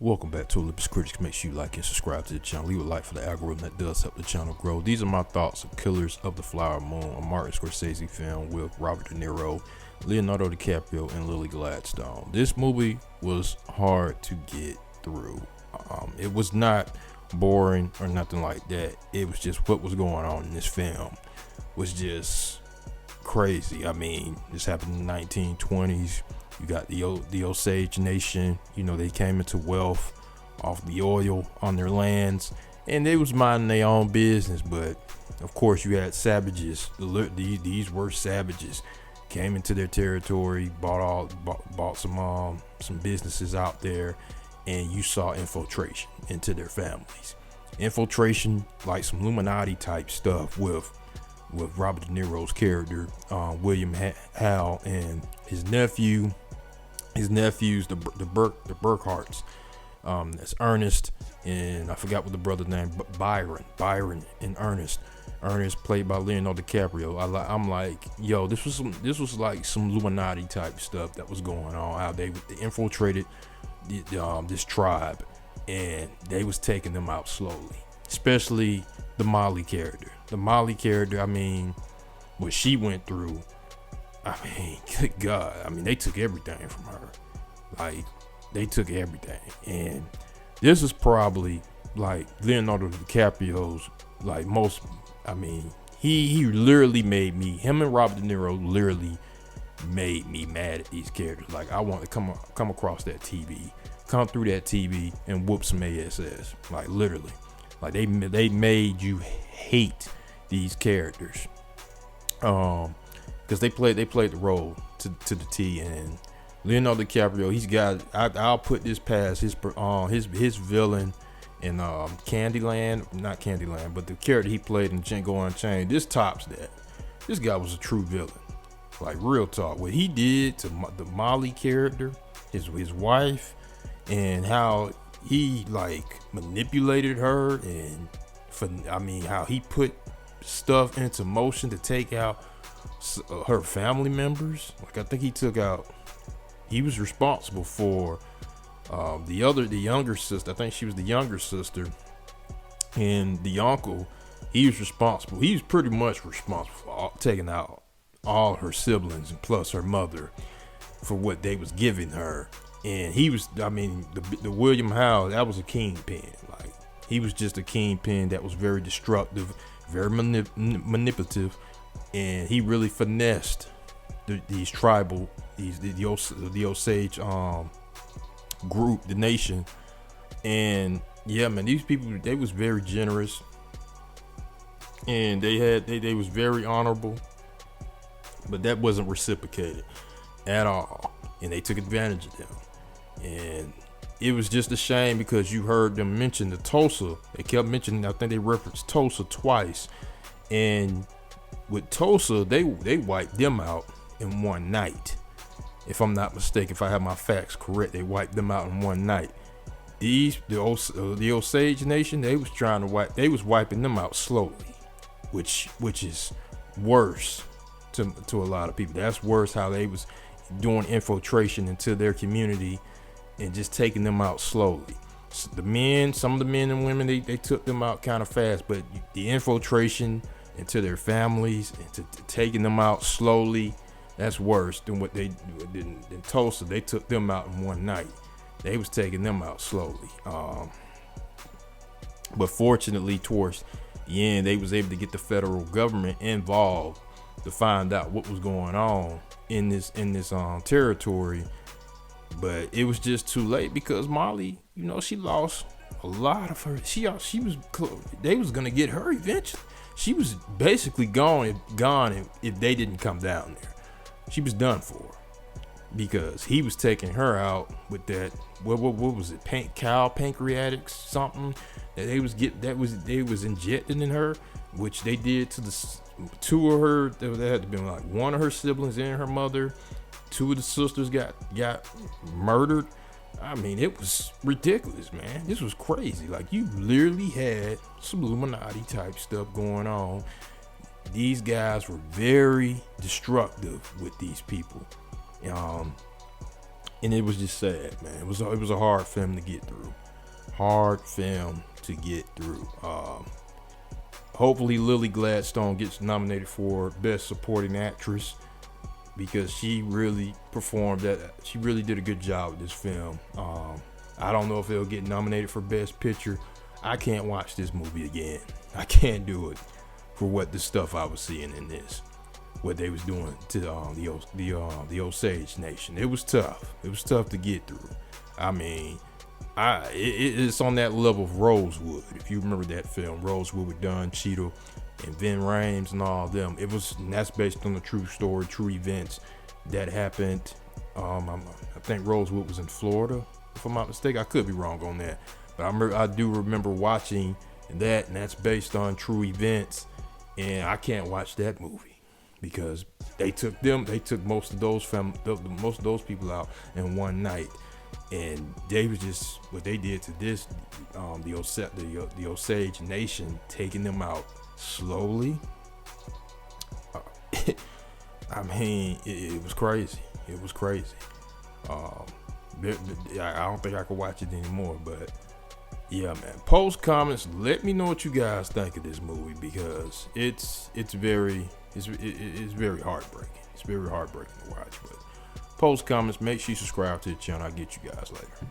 Welcome back to Olympus Critics. Make sure you like and subscribe to the channel. Leave a like for the algorithm that does help the channel grow. These are my thoughts of Killers of the Flower Moon, a Martin Scorsese film with Robert De Niro, Leonardo DiCaprio, and Lily Gladstone. This movie was hard to get through. It was not boring or nothing like that. It was just what was going on in this film was just crazy. I mean, this happened in the 1920s. You got the Osage Nation. You know, they came into wealth off the oil on their lands, and they was minding their own business. But of course, you had savages. These were savages. Came into their territory, bought some businesses out there, and you saw infiltration into their families. Infiltration, like some Illuminati type stuff with Robert De Niro's character, William Howell, and his nephews, the Burkharts. That's Ernest, and I forgot what the brother's name, but Byron and Ernest played by Leonardo DiCaprio. I'm like, yo, this was like some Illuminati type stuff that was going on. How they infiltrated this tribe, and they was taking them out slowly, especially the Molly character. I mean, what she went through, I mean, good God. I mean, they took everything from her. Like, they took everything. And this is probably, like, Leonardo DiCaprio's, like, most, I mean, he literally made me, him and Robert De Niro literally made me mad at these characters. Like, I want to come across that TV, come through that TV and whoop some ASS. Like, literally. Like, they made you hate these characters. Because they played the role to the T. And Leonardo DiCaprio, he's got, I'll put this past his villain in not Candyland, but the character he played in Django Unchained. This tops that. This guy was a true villain. Like, real talk. What he did to the Molly character, his wife, and how he like manipulated her, and how he put stuff into motion to take out her family members. Like, I think he was responsible for the younger sister. I think she was the younger sister, and the uncle, he was pretty much responsible for taking out all her siblings and plus her mother for what they was giving her. And he was, I mean, the William Howell, that was a kingpin. Like, he was just a kingpin that was very destructive, very manipulative, and he really finessed these tribal, the Osage group, the nation. And yeah, man, these people, they was very generous, and they was very honorable, but that wasn't reciprocated at all, and they took advantage of them. And it was just a shame, because you heard them mention the Tulsa. They kept mentioning, I think they referenced Tulsa twice. And with Tulsa, they wiped them out in one night. If I'm not mistaken, if I have my facts correct, they wiped them out in one night. The Osage Nation, they was wiping them out slowly, which is worse to a lot of people. That's worse, how they was doing infiltration into their community and just taking them out slowly. So some of the men and women, they took them out kind of fast, but the infiltration into their families and to taking them out slowly, that's worse than what they did in Tulsa. They took them out in one night. They was taking them out slowly. But fortunately, towards the end, they was able to get the federal government involved to find out what was going on in this territory. But it was just too late, because Molly, you know, she lost a lot of her. They was gonna get her eventually. She was basically gone if they didn't come down there. She was done for, because he was taking her out with that. What was it? Pancreatic something that they was injecting in her, which they did to the two of her. There had to be like one of her siblings and her mother. Two of the sisters got murdered. I mean, it was ridiculous, man. This was crazy. Like, you literally had some Illuminati type stuff going on. These guys were very destructive with these people. and it was just sad, man. It was a hard film to get through. Hard film to get through. Hopefully Lily Gladstone gets nominated for Best Supporting Actress, because she really performed that. She really did a good job with this film. I don't know if it'll get nominated for Best Picture. I can't watch this movie again. I can't do it for what the stuff I was seeing in this, what they was doing to the Osage Nation. It was tough. It was tough to get through. I mean, it's on that level of Rosewood. If you remember that film, Rosewood with Don Cheadle and Ving Rhames and all of them. And that's based on a true story, true events that happened. I think Rosewood was in Florida, if I'm not mistaken. I could be wrong on that, but I do remember watching that, and that's based on true events. And I can't watch that movie because they took most of those people out in one night. And they was just what they did to this the Osage Nation, taking them out slowly. I mean, it was crazy. It was crazy. I don't think I could watch it anymore. But yeah, man. Post comments. Let me know what you guys think of this movie, because it's very heartbreaking. It's very heartbreaking to watch. But post comments. Make sure you subscribe to the channel. I'll get you guys later.